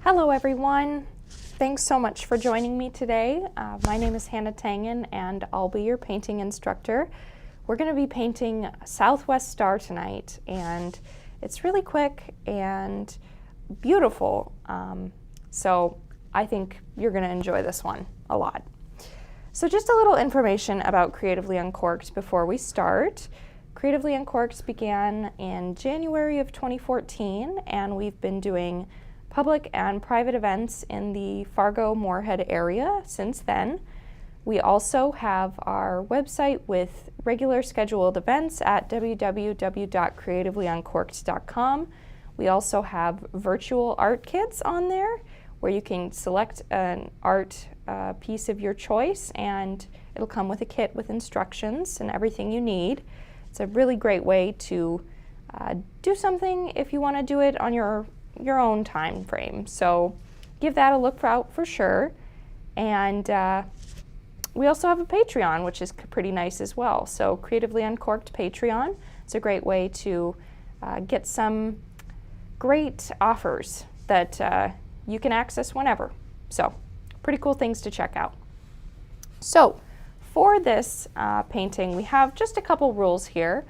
Hello everyone. Thanks so much for joining me today. My name is Hannah Tangen and I'll be your painting instructor. We're going to be painting Southwest Star tonight, and it's really quick and beautiful. So I think you're going to enjoy this one a lot. So just a little information about Creatively Uncorked before we start. Creatively Uncorked began in January of 2014, and we've been doing public and private events in the Fargo-Moorhead area since then. We also have our website with regular scheduled events at www.creativelyuncorked.com. We also have virtual art kits on there where you can select an art piece of your choice, and it'll come with a kit with instructions and everything you need. It's a really great way to do something if you want to do it on your own time frame. So give that a look out for sure. And we also have a Patreon, which is pretty nice as well. So Creatively Uncorked Patreon. It's a great way to get some great offers that you can access whenever. So pretty cool things to check out. So for this painting, we have just a couple rules here.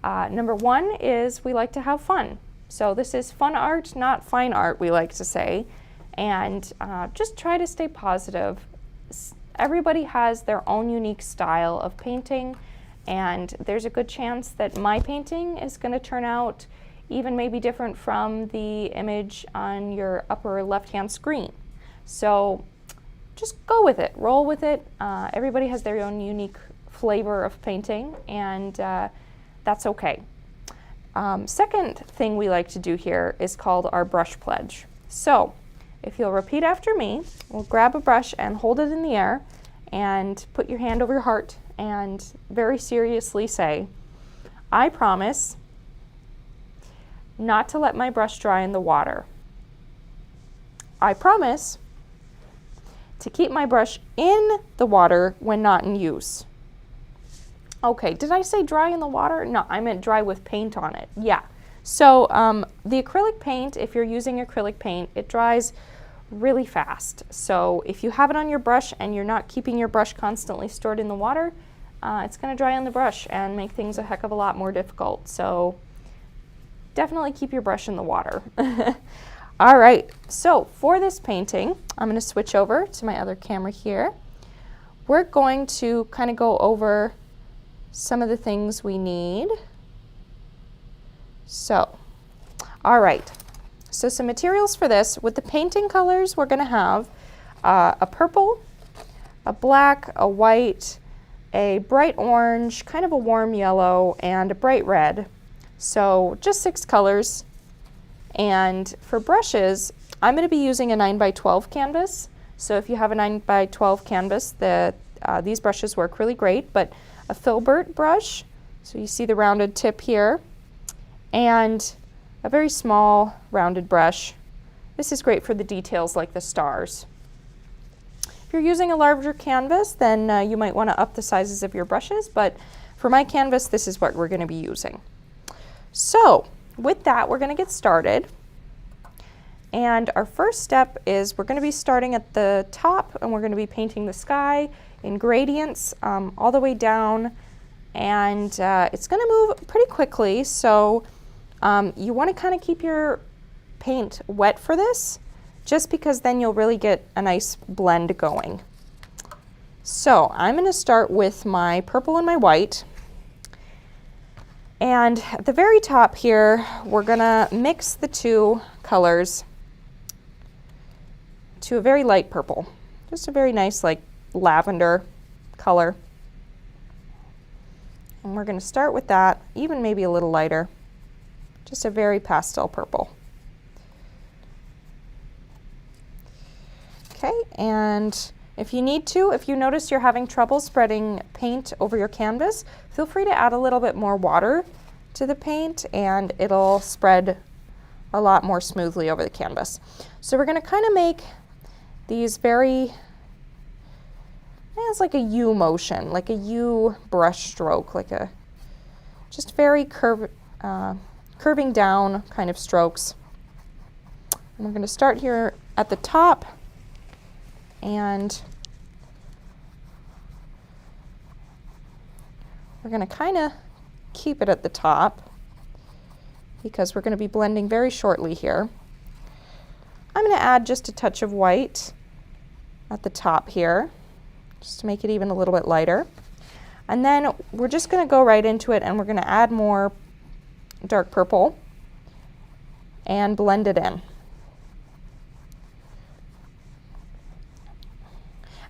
Number one is we like to have fun. So this is fun art, not fine art, we like to say. And just try to stay positive. Everybody has their own unique style of painting, and there's a good chance that my painting is going to turn out even maybe different from the image on your upper left-hand screen. So just go with it, roll with it. Everybody has their own unique flavor of painting, and that's okay. Second thing we like to do here is called our brush pledge. So if you'll repeat after me, we'll grab a brush and hold it in the air and put your hand over your heart and very seriously say, I promise not to let my brush dry in the water. I promise to keep my brush in the water when not in use. Okay, did I say dry in the water? No, I meant dry with paint on it. Yeah. So the acrylic paint, if you're using acrylic paint, it dries really fast. So if you have it on your brush and you're not keeping your brush constantly stored in the water, it's going to dry on the brush and make things a heck of a lot more difficult. So definitely keep your brush in the water. All right, so for this painting, I'm going to switch over to my other camera here. We're going to kind of go over some of the things we need. So, all right, so some materials for this. With the painting colors, we're going to have a purple, a black, a white, a bright orange, kind of a warm yellow, and a bright red. So just 6 colors. And for brushes, I'm going to be using a 9x12 canvas. So if you have a 9x12 canvas, these brushes work really great, but a filbert brush, so you see the rounded tip here, and a very small rounded brush. This is great for the details like the stars. If you're using a larger canvas, then you might want to up the sizes of your brushes, but for my canvas, this is what we're going to be using. So with that, we're going to get started. And our first step is we're going to be starting at the top, and we're going to be painting the sky in gradients all the way down, and it's going to move pretty quickly, so you want to kind of keep your paint wet for this, just because then you'll really get a nice blend going. So I'm going to start with my purple and my white, and at the very top here we're going to mix the two colors to a very light purple, just a very nice like lavender color. And we're going to start with that, even maybe a little lighter, just a very pastel purple. Okay, and if you need to, if you notice you're having trouble spreading paint over your canvas, feel free to add a little bit more water to the paint and it'll spread a lot more smoothly over the canvas. So we're going to kind of make these very, it's like a U motion, like a U brush stroke, like a just very curving down kind of strokes. And we're going to start here at the top, and we're going to kind of keep it at the top because we're going to be blending very shortly here. I'm going to add just a touch of white at the top here, just to make it even a little bit lighter. And then we're just going to go right into it, and we're going to add more dark purple and blend it in.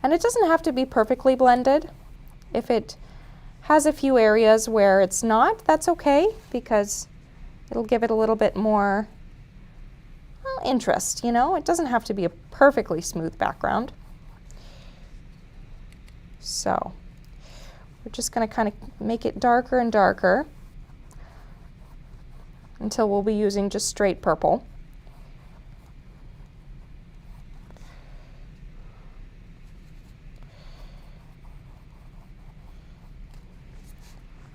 And it doesn't have to be perfectly blended. If it has a few areas where it's not, that's okay, because it'll give it a little bit more, well, interest, you know? It doesn't have to be a perfectly smooth background. So we're just going to kind of make it darker and darker until we'll be using just straight purple.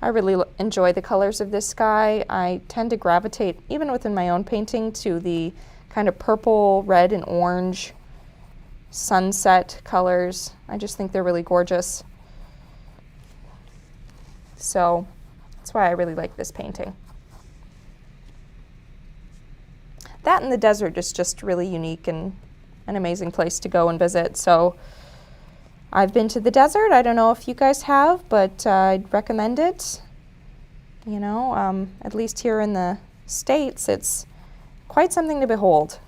I really enjoy the colors of this sky. I tend to gravitate, even within my own painting, to the kind of purple, red, and orange sunset colors. I just think they're really gorgeous. So that's why I really like this painting. That and the desert is just really unique and an amazing place to go and visit. So I've been to the desert. I don't know if you guys have, but I'd recommend it. You know, at least here in the States, it's quite something to behold.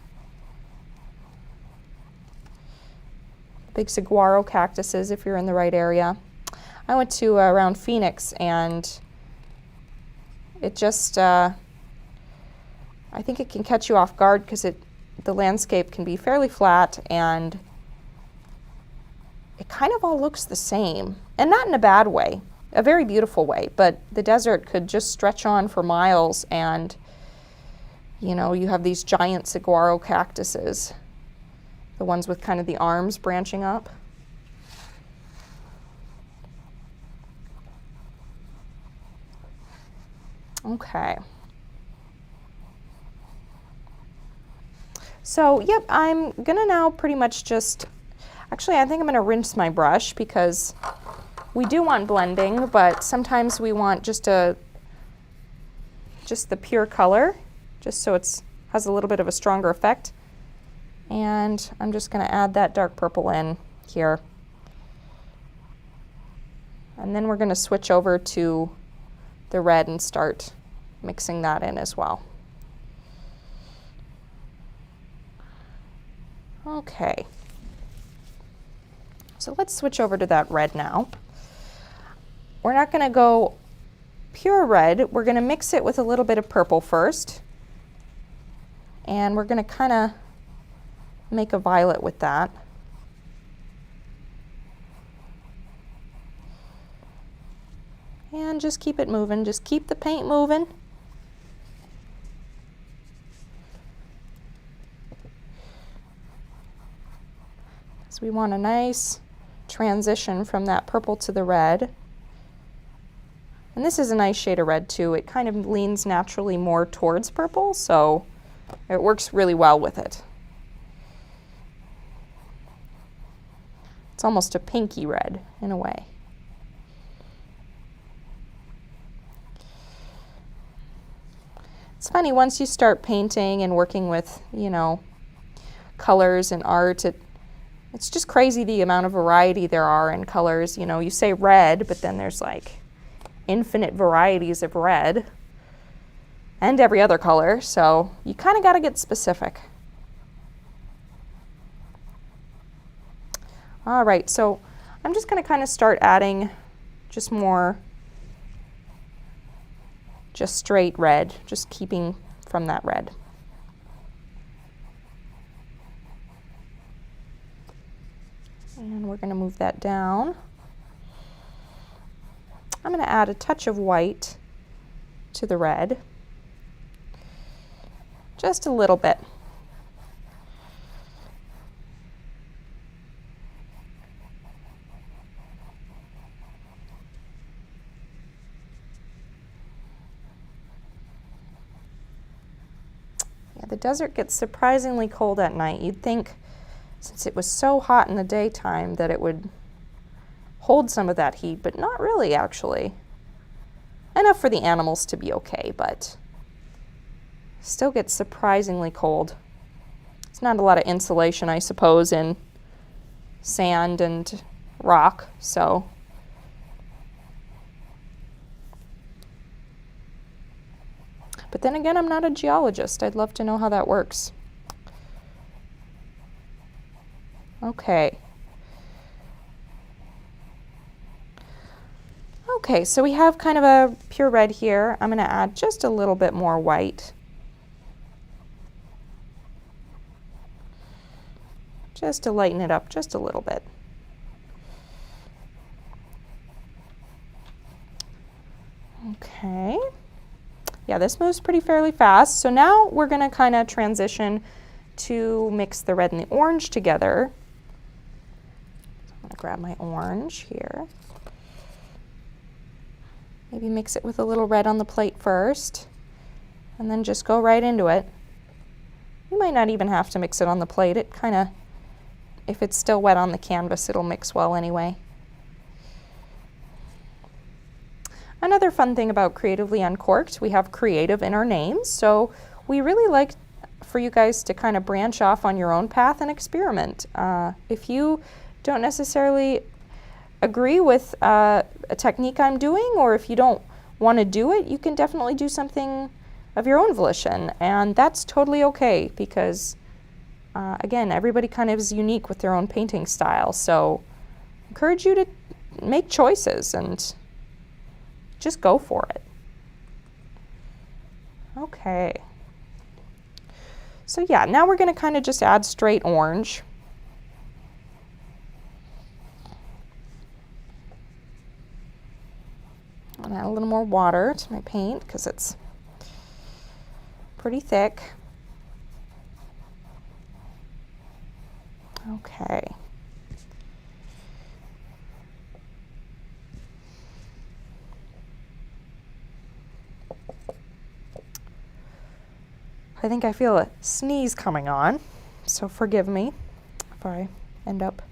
Big saguaro cactuses if you're in the right area. I went to around Phoenix, and it just, I think it can catch you off guard because the landscape can be fairly flat, and it kind of all looks the same, and not in a bad way, a very beautiful way, but the desert could just stretch on for miles, and you know, you have these giant saguaro cactuses, the ones with kind of the arms branching up. Okay. So, yep, I'm gonna now pretty much just, actually I think I'm gonna rinse my brush because we do want blending, but sometimes we want just the pure color, just so it has a little bit of a stronger effect. And I'm just gonna add that dark purple in here. And then we're gonna switch over to the red and start mixing that in as well. Okay, so let's switch over to that red now. We're not going to go pure red, we're going to mix it with a little bit of purple first, and we're going to kind of make a violet with that. And just keep it moving, just keep the paint moving. So we want a nice transition from that purple to the red. And this is a nice shade of red too. It kind of leans naturally more towards purple, so it works really well with it. It's almost a pinky red in a way. It's funny, once you start painting and working with, you know, colors and art, it's just crazy the amount of variety there are in colors. You know, you say red, but then there's like infinite varieties of red and every other color, so you kind of got to get specific. All right, so I'm just going to kind of start adding just more, just straight red, just keeping from that red. And we're going to move that down. I'm going to add a touch of white to the red, just a little bit. Yeah, the desert gets surprisingly cold at night. You'd think since it was so hot in the daytime that it would hold some of that heat, but not really actually. Enough for the animals to be okay, but still gets surprisingly cold. It's not a lot of insulation, I suppose, in sand and rock, so. But then again, I'm not a geologist. I'd love to know how that works. Okay. Okay, so we have kind of a pure red here. I'm going to add just a little bit more white. Just to lighten it up just a little bit. Okay. Yeah, this moves pretty fairly fast. So now we're going to kind of transition to mix the red and the orange together. So I'm going to grab my orange here. Maybe mix it with a little red on the plate first, and then just go right into it. You might not even have to mix it on the plate. It kind of, if it's still wet on the canvas, it'll mix well anyway. Another fun thing about Creatively Uncorked, we have creative in our names, so we really like for you guys to kind of branch off on your own path and experiment. If you don't necessarily agree with a technique I'm doing, or if you don't want to do it, you can definitely do something of your own volition, and that's totally okay because again, everybody kind of is unique with their own painting style, so I encourage you to make choices and just go for it. Okay. So yeah, now we're going to kind of just add straight orange. I'll add a little more water to my paint because it's pretty thick. Okay. I think I feel a sneeze coming on, so forgive me if I end up.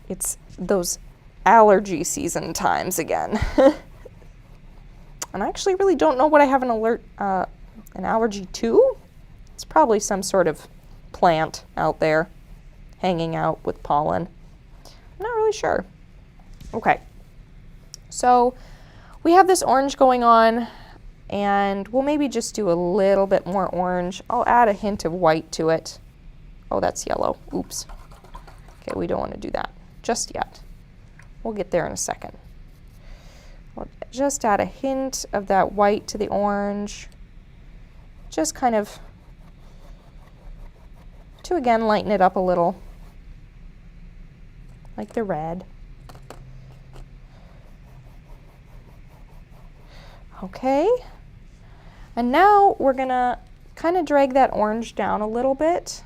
It's those allergy season times again. And I actually really don't know what I have an allergy to. It's probably some sort of plant out there hanging out with pollen. I'm not really sure. Okay, so we have this orange going on, and we'll maybe just do a little bit more orange. I'll add a hint of white to it. Oh, that's yellow. Oops. Okay, we don't want to do that just yet. We'll get there in a second. We'll just add a hint of that white to the orange. Just kind of to, again, lighten it up a little, like the red. Okay. And now we're gonna kind of drag that orange down a little bit.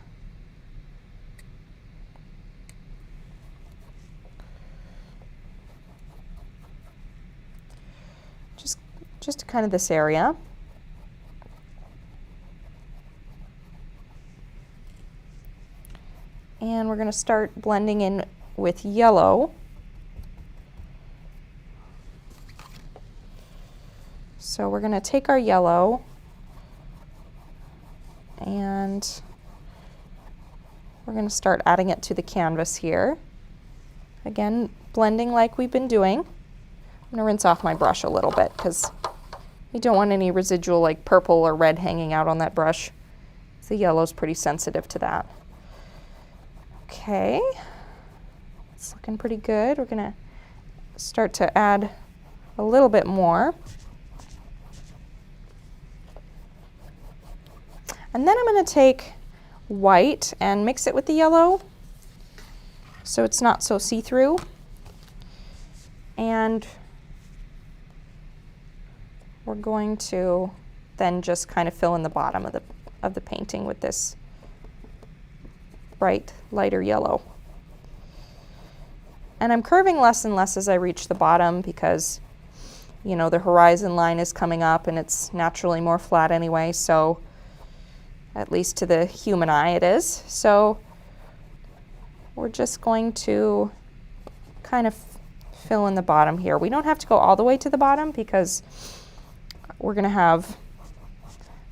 Just to kind of this area. And we're gonna start blending in with yellow. So we're going to take our yellow and we're going to start adding it to the canvas here. Again, blending like we've been doing. I'm going to rinse off my brush a little bit because you don't want any residual like purple or red hanging out on that brush. The yellow's pretty sensitive to that. Okay, it's looking pretty good. We're going to start to add a little bit more. And then I'm going to take white and mix it with the yellow so it's not so see-through. And we're going to then just kind of fill in the bottom of the painting with this bright, lighter yellow. And I'm curving less and less as I reach the bottom because you know, the horizon line is coming up and it's naturally more flat anyway, so at least to the human eye it is. So we're just going to kind of fill in the bottom here. We don't have to go all the way to the bottom because we're going to have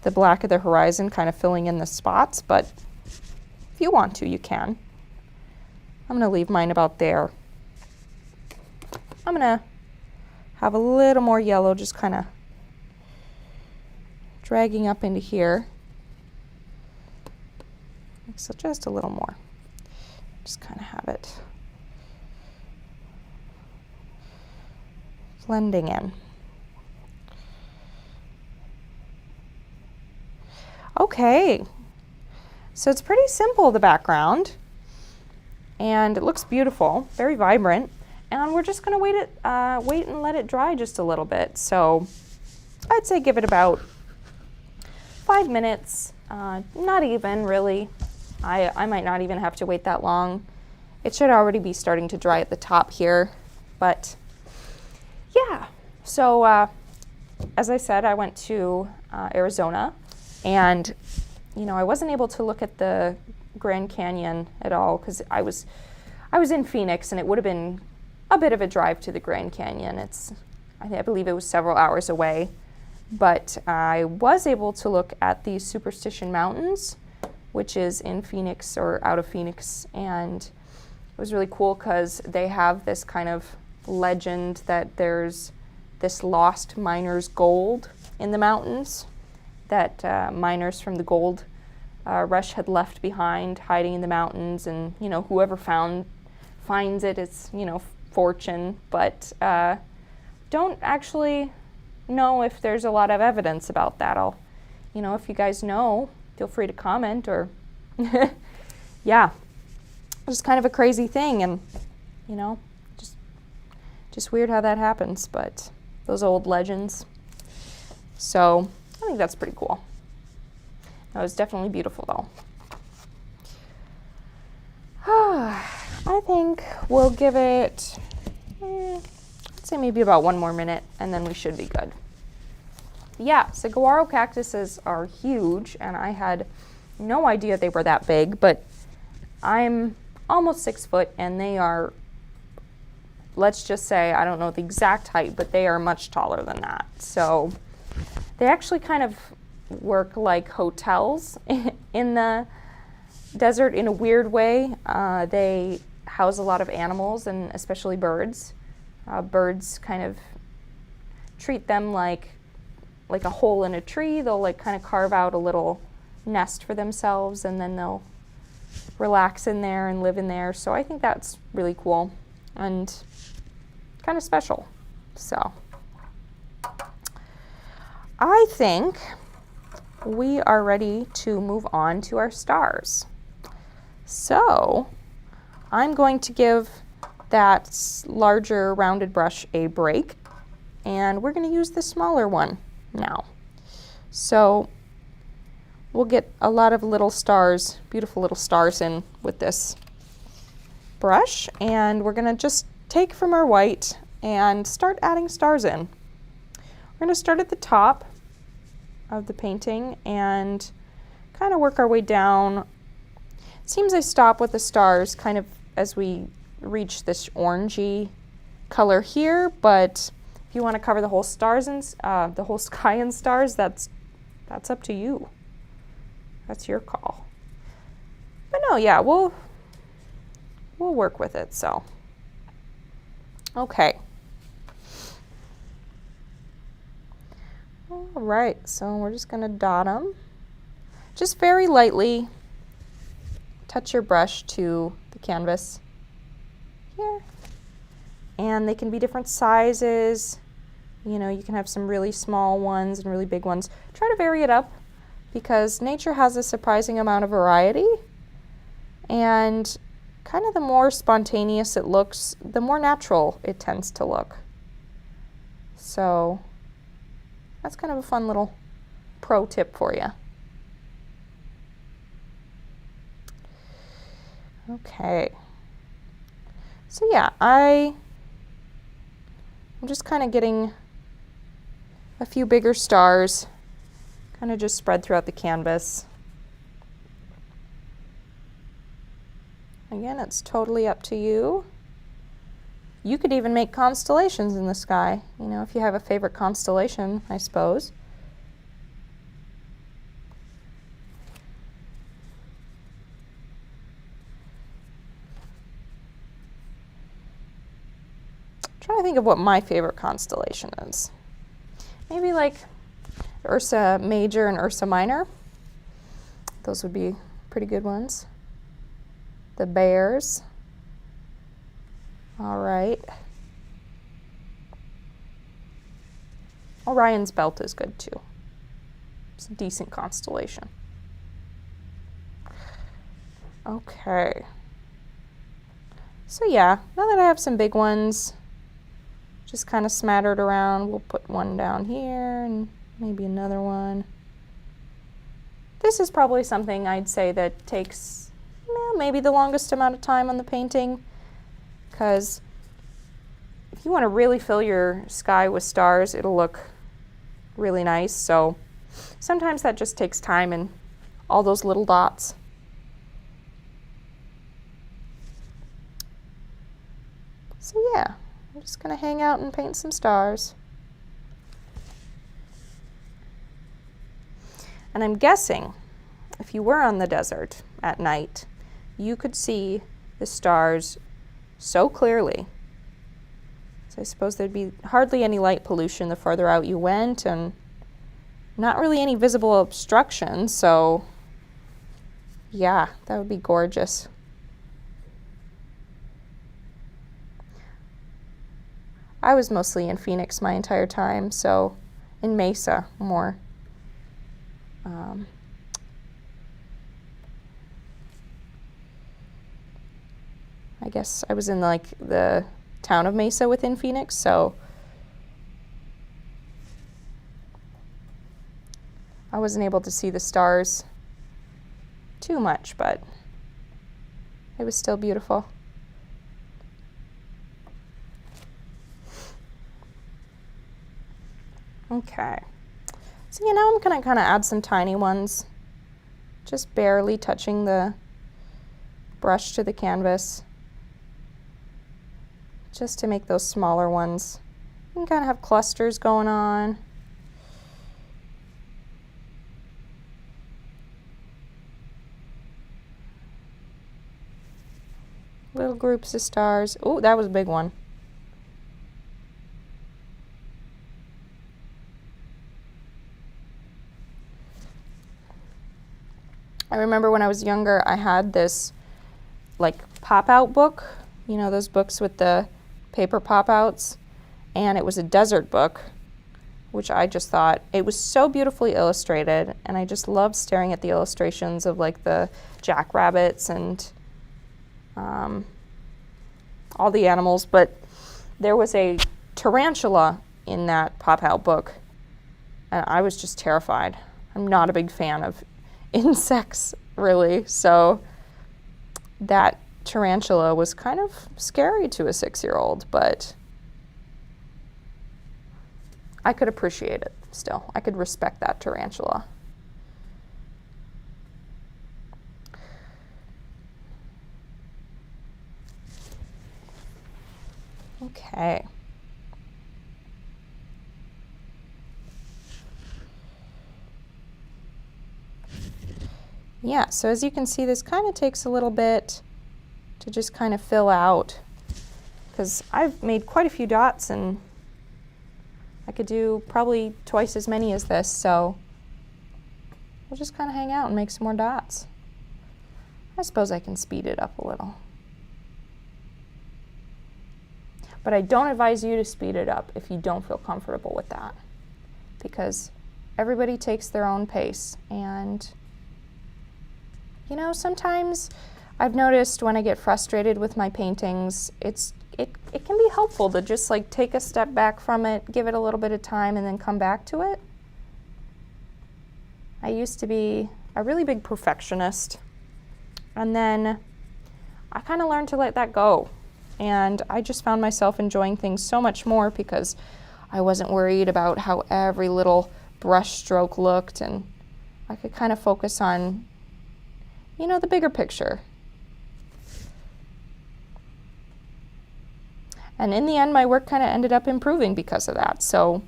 the black of the horizon kind of filling in the spots, but if you want to, you can. I'm going to leave mine about there. I'm going to have a little more yellow just kind of dragging up into here. So just a little more. Just kind of have it blending in. Okay, so it's pretty simple, the background, and it looks beautiful, very vibrant, and we're just going to wait and let it dry just a little bit. So I'd say give it about 5 minutes, not even really. I might not even have to wait that long. It should already be starting to dry at the top here, but yeah. So as I said, I went to Arizona, and you know, I wasn't able to look at the Grand Canyon at all because I was in Phoenix, and it would have been a bit of a drive to the Grand Canyon. I believe it was several hours away, but I was able to look at the Superstition Mountains, which is in Phoenix or out of Phoenix, and it was really cool because they have this kind of legend that there's this lost miner's gold in the mountains that miners from the gold rush had left behind, hiding in the mountains, and you know, whoever finds it, it's, you know, fortune, but don't actually know if there's a lot of evidence about that. You know, if you guys know, feel free to comment, or yeah, it's kind of a crazy thing, and you know, just weird how that happens, but those old legends. So I think that's pretty cool. That was definitely beautiful though. I think we'll give it, let's say maybe about 1 more minute, and then we should be good. Yeah, saguaro cactuses are huge, and I had no idea they were that big, but I'm almost 6 foot, and they are, let's just say, I don't know the exact height, but they are much taller than that. So they actually kind of work like hotels in the desert in a weird way. They house a lot of animals, and especially birds. Birds kind of treat them like a hole in a tree. They'll like kind of carve out a little nest for themselves, and then they'll relax in there and live in there. So I think that's really cool and kind of special. So I think we are ready to move on to our stars. So I'm going to give that larger rounded brush a break, and we're going to use the smaller one now. So we'll get a lot of little stars, beautiful little stars in with this brush, and we're going to just take from our white and start adding stars in. We're going to start at the top of the painting and kind of work our way down. It seems I stop with the stars kind of as we reach this orangey color here, but if you want to cover the whole stars and the whole sky in stars, that's up to you. That's your call. But no, yeah, we'll work with it. So okay. All right, so we're just gonna dot them. Just very lightly touch your brush to the canvas here. And they can be different sizes. You know, you can have some really small ones and really big ones. Try to vary it up because nature has a surprising amount of variety. And kind of the more spontaneous it looks, the more natural it tends to look. So that's kind of a fun little pro tip for you. Okay. So yeah, I'm just kind of getting a few bigger stars, kind of just spread throughout the canvas. Again, it's totally up to you. You could even make constellations in the sky, you know, if you have a favorite constellation, I suppose. Trying to think of what my favorite constellation is. Maybe like Ursa Major and Ursa Minor. Those would be pretty good ones. The Bears. All right. Orion's Belt is good too. It's a decent constellation. Okay. So yeah, now that I have some big ones, just kind of smattered around, we'll put one down here and maybe another one. This is probably something I'd say that takes maybe the longest amount of time on the painting, because if you want to really fill your sky with stars, it'll look really nice. So sometimes that just takes time and all those little dots. So yeah, I'm just going to hang out and paint some stars. And I'm guessing if you were on the desert at night, you could see the stars so clearly. So I suppose there'd be hardly any light pollution the farther out you went, and not really any visible obstruction. So yeah, that would be gorgeous. I was mostly in Phoenix my entire time, so in Mesa more. I guess I was in like the town of Mesa within Phoenix, so I wasn't able to see the stars too much, but it was still beautiful. Okay, so yeah, now I'm gonna kind of add some tiny ones, just barely touching the brush to the canvas, just to make those smaller ones. You can kind of have clusters going on. Little groups of stars. Oh, that was a big one. I remember when I was younger, I had this like pop-out book, you know, those books with the paper pop-outs, and it was a desert book, which I just thought, it was so beautifully illustrated, and I just loved staring at the illustrations of like the jackrabbits and all the animals, but there was a tarantula in that pop-out book, and I was just terrified. I'm not a big fan of insects, really, so that tarantula was kind of scary to a 6-year-old, but I could appreciate it still. I could respect that tarantula. Okay. Yeah, so as you can see, this kind of takes a little bit to just kind of fill out, because I've made quite a few dots and I could do probably twice as many as this, so we'll just kind of hang out and make some more dots. I suppose I can speed it up a little. But I don't advise you to speed it up if you don't feel comfortable with that, because everybody takes their own pace, and you know, sometimes I've noticed when I get frustrated with my paintings, it can be helpful to just like take a step back from it, give it a little bit of time, and then come back to it. I used to be a really big perfectionist, and then I kind of learned to let that go, and I just found myself enjoying things so much more because I wasn't worried about how every little brush stroke looked, and I could kind of focus on, you know, the bigger picture. And in the end, my work kind of ended up improving because of that. So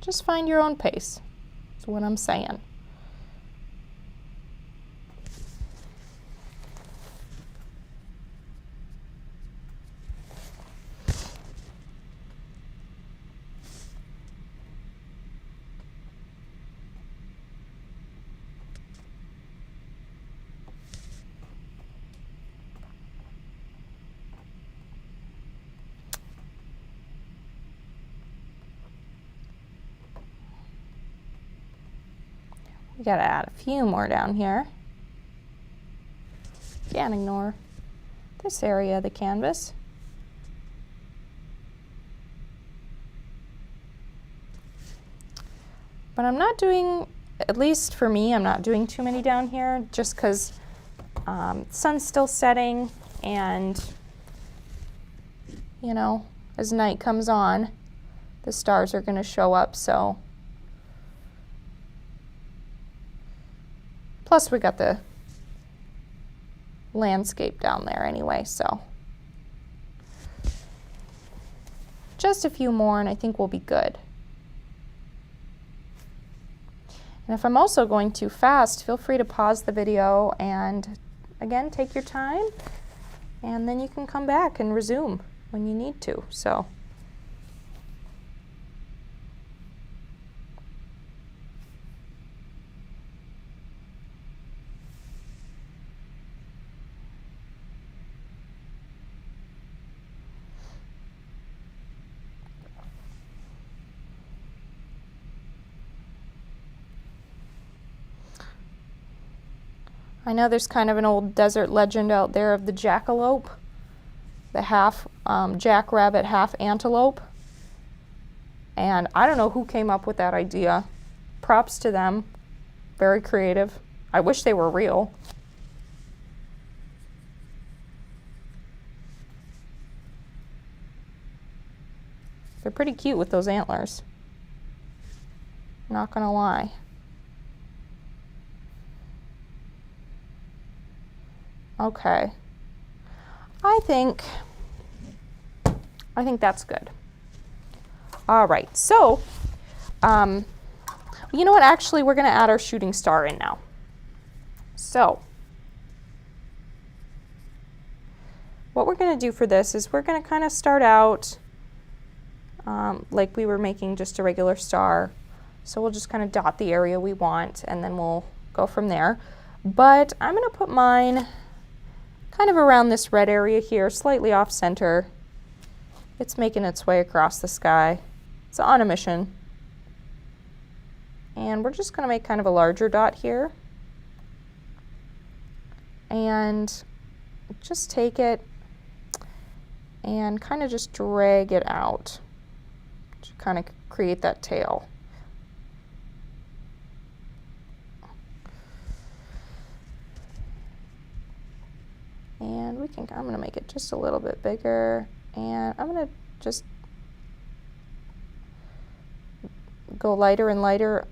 just find your own pace, is what I'm saying. We gotta add a few more down here. Can't ignore this area of the canvas. But I'm not doing, at least for me, I'm not doing too many down here just because sun's still setting, and you know, as night comes on, the stars are gonna show up, so. Plus we got the landscape down there anyway, so. Just a few more and I think we'll be good. And if I'm also going too fast, feel free to pause the video and again, take your time, and then you can come back and resume when you need to, so. I know there's kind of an old desert legend out there of the jackalope, the half jackrabbit, half antelope. And I don't know who came up with that idea. Props to them. Very creative. I wish they were real. They're pretty cute with those antlers. Not gonna lie. Okay, I think that's good. All right, so, you know what, actually we're gonna add our shooting star in now. So, what we're gonna do for this is we're gonna kind of start out like we were making just a regular star. So we'll just kind of dot the area we want and then we'll go from there. But I'm gonna put mine kind of around this red area here, slightly off center. It's making its way across the sky. It's on a mission. And we're just gonna make kind of a larger dot here. And just take it and kind of just drag it out to kind of create that tail. And we can, I'm gonna make it just a little bit bigger, and I'm gonna just go lighter and lighter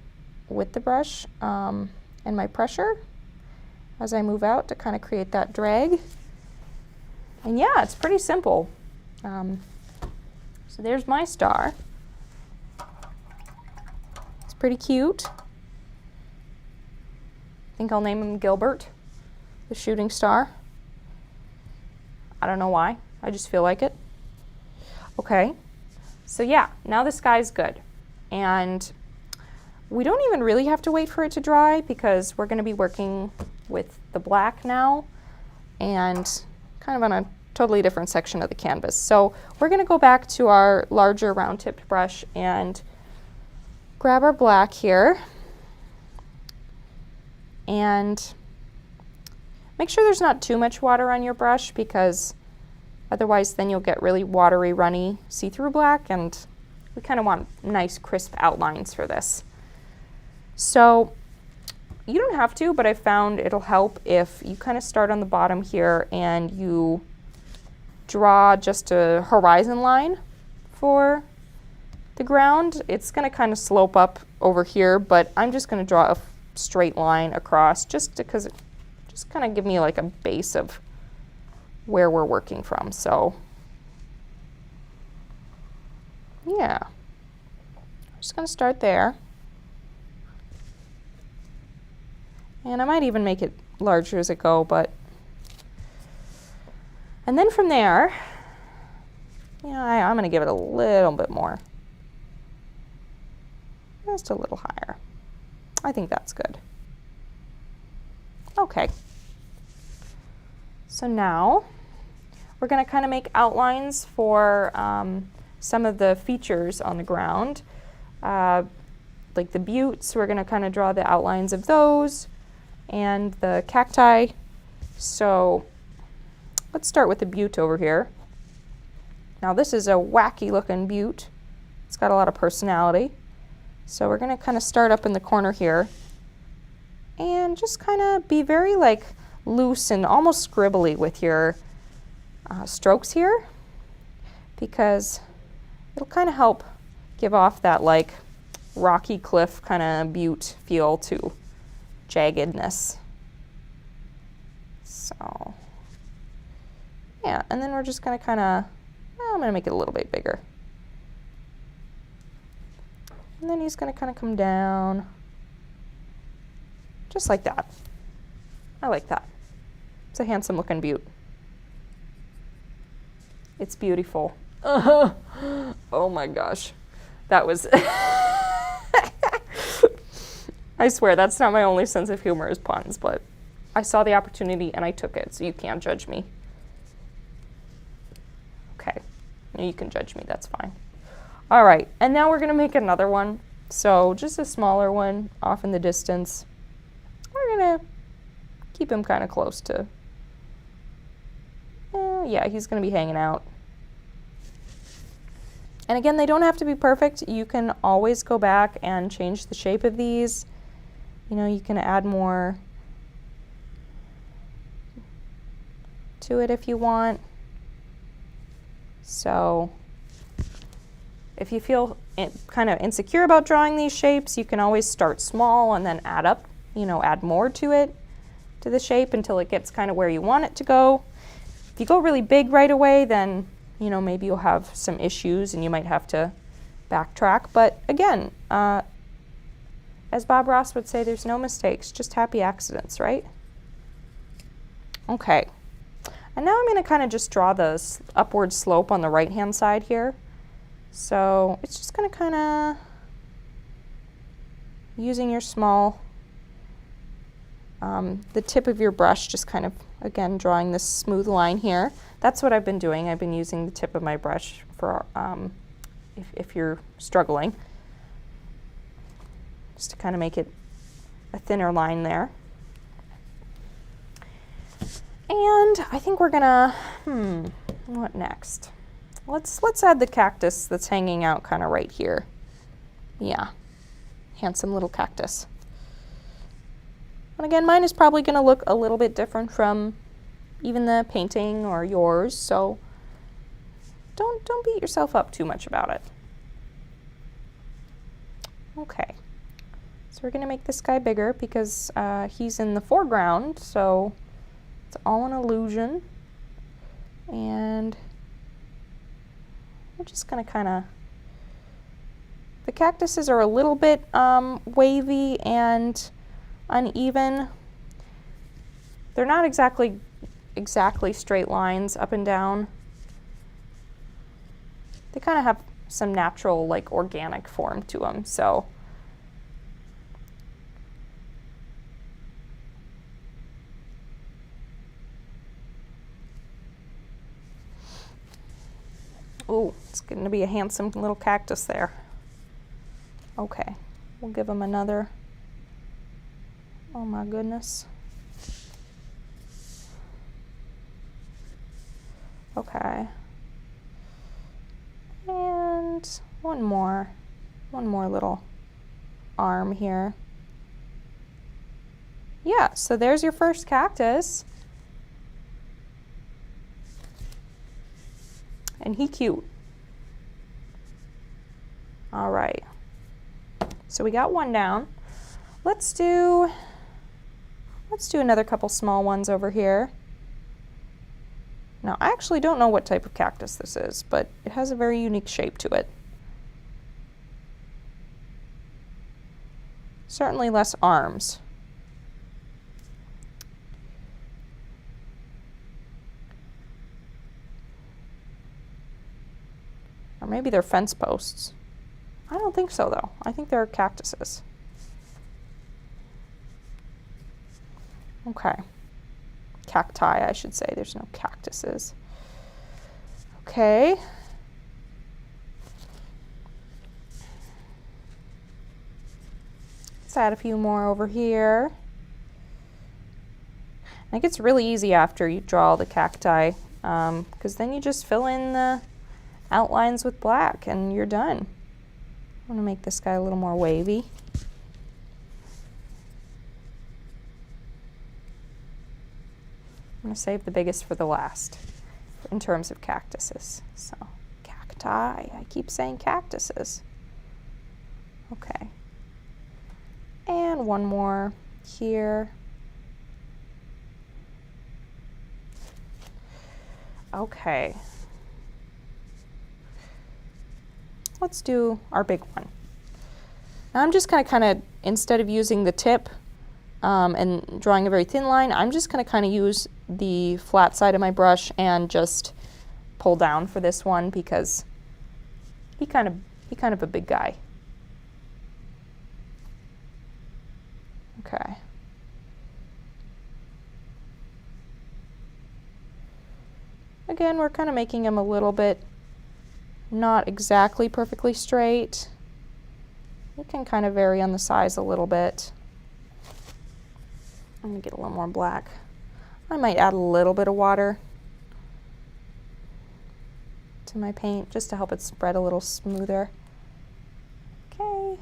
with the brush and my pressure as I move out to kind of create that drag. And yeah, it's pretty simple. So there's my star. It's pretty cute. I think I'll name him Gilbert, the shooting star. I don't know why, I just feel like it. Okay, so yeah, now the sky's good. And we don't even really have to wait for it to dry because we're gonna be working with the black now and kind of on a totally different section of the canvas. So we're gonna go back to our larger round-tipped brush and grab our black here and make sure there's not too much water on your brush because otherwise then you'll get really watery, runny, see-through black, and we kind of want nice crisp outlines for this. So you don't have to, but I found it'll help if you kind of start on the bottom here and you draw just a horizon line for the ground. It's going to kind of slope up over here, but I'm just going to draw a straight line across just because it just kind of give me like a base of where we're working from. So yeah, I'm just going to start there. And I might even make it larger as I go, but and then from there, I'm going to give it a little bit more. Just a little higher. I think that's good. Okay. So now we're going to kind of make outlines for some of the features on the ground. Like the buttes, we're going to kind of draw the outlines of those, and the cacti. So let's start with the butte over here. Now this is a wacky looking butte. It's got a lot of personality. So we're going to kind of start up in the corner here and just kind of be very like loose and almost scribbly with your strokes here, because it'll kind of help give off that like rocky cliff kind of butte feel to jaggedness. So yeah, and then we're just going to kind of, I'm going to make it a little bit bigger. And then he's going to kind of come down just like that. I like that. It's a handsome looking butte. It's beautiful. Oh my gosh. That was... I swear, that's not my only sense of humor is puns, but I saw the opportunity and I took it, so you can't judge me. Okay. You can judge me, that's fine. All right, and now we're going to make another one. So just a smaller one off in the distance. We're going to keep him kind of close to... yeah, he's going to be hanging out. And again, they don't have to be perfect. You can always go back and change the shape of these. You can add more to it if you want. So if you feel kind of insecure about drawing these shapes, you can always start small and then add up, add more to it, to the shape until it gets kind of where you want it to go. If you go really big right away, then, maybe you'll have some issues and you might have to backtrack. But again, as Bob Ross would say, there's no mistakes, just happy accidents, right? Okay. And now I'm going to kind of just draw the upward slope on the right-hand side here. So it's just going to kind of, using your small, the tip of your brush, just kind of, again, drawing this smooth line here. That's what I've been doing. I've been using the tip of my brush for, if you're struggling, just to kind of make it a thinner line there. And I think we're gonna, what next? Let's add the cactus that's hanging out kind of right here. Yeah, handsome little cactus. And again, mine is probably gonna look a little bit different from even the painting or yours, so don't beat yourself up too much about it. Okay, so we're gonna make this guy bigger because he's in the foreground, so it's all an illusion. And we're just gonna kind of, the cactuses are a little bit wavy and uneven. They're not exactly straight lines up and down. They kind of have some natural, like, organic form to them, so. Ooh, it's going to be a handsome little cactus there. Okay, we'll give him another. Oh my goodness. Okay. And one more little arm here. Yeah, so there's your first cactus. And he cute. All right. So we got one down. Let's do another couple small ones over here. Now, I actually don't know what type of cactus this is, but it has a very unique shape to it. Certainly less arms. Or maybe they're fence posts. I don't think so, though. I think they're cactuses. Okay. Cacti, I should say. There's no cactuses. Okay. Let's add a few more over here. And it gets really easy after you draw the cacti, because then you just fill in the outlines with black and you're done. I want to make this guy a little more wavy. I'm going to save the biggest for the last in terms of cactuses. So, cacti. I keep saying cactuses. Okay. And one more here. Okay. Let's do our big one. Now I'm just going to kind of, instead of using the tip and drawing a very thin line, I'm just going to kind of use the flat side of my brush and just pull down for this one because he kind of a big guy. Okay. Again, we're kind of making him a little bit not exactly perfectly straight. It can kind of vary on the size a little bit. I'm going to get a little more black. I might add a little bit of water to my paint just to help it spread a little smoother. Okay.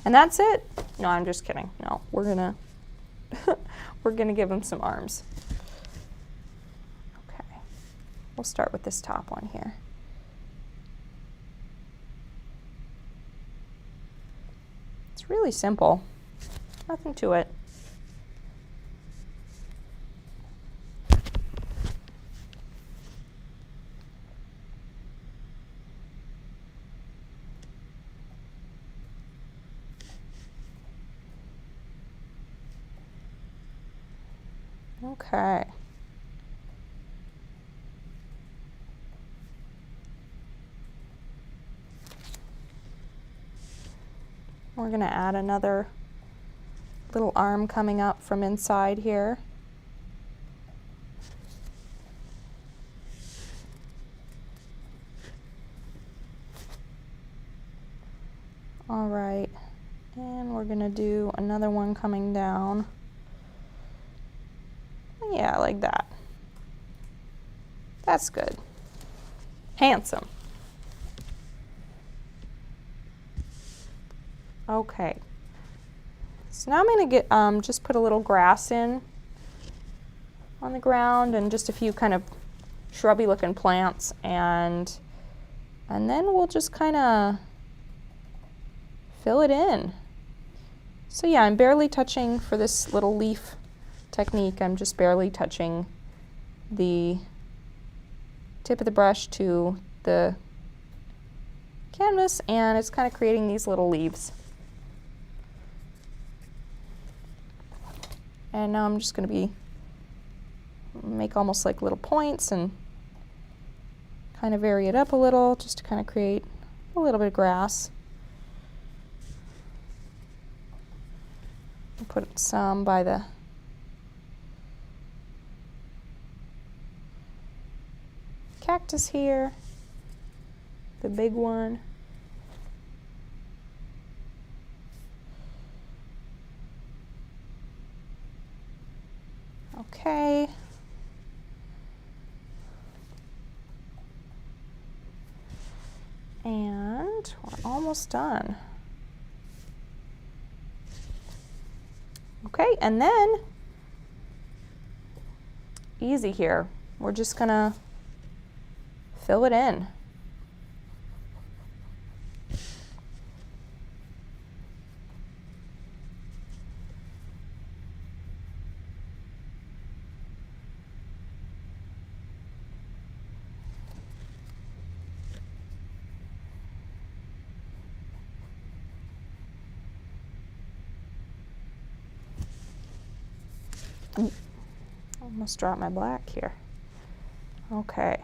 And that's it. No, I'm just kidding. No, we're gonna we're gonna give him some arms. Okay. We'll start with this top one here. It's really simple. Nothing to it. Okay. We're going to add another little arm coming up from inside here. All right, and we're going to do another one coming down. Yeah, like that. That's good. Handsome. Okay. So now I'm going to get just put a little grass in on the ground and just a few kind of shrubby looking plants, and then we'll just kind of fill it in. So yeah, I'm barely touching for this little leaf technique. I'm just barely touching the tip of the brush to the canvas, and it's kind of creating these little leaves. And now I'm just going to make almost like little points and kind of vary it up a little just to kind of create a little bit of grass. I'll put some by the cactus here, the big one. Okay. And we're almost done. Okay, and then easy here. We're just gonna fill it in. Almost dropped my black here. Okay.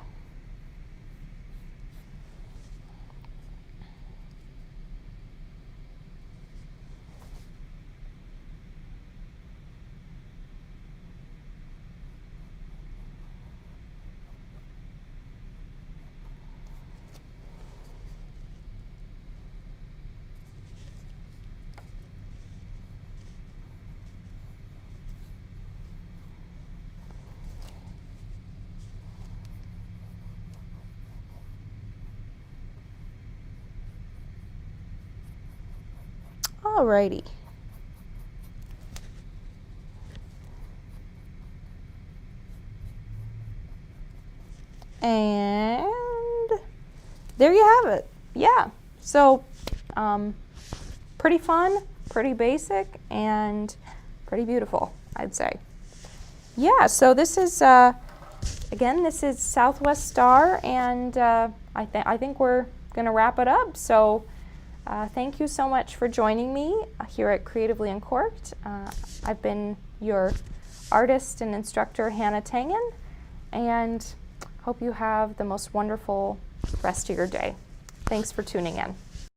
Alrighty. And there you have it. Yeah, so pretty fun, pretty basic, and pretty beautiful, I'd say. Yeah, so this is, again, this is Southwest Star, and I think we're gonna wrap it up. So thank you so much for joining me here at Creatively Uncorked. I've been your artist and instructor, Hannah Tangen, and hope you have the most wonderful rest of your day. Thanks for tuning in.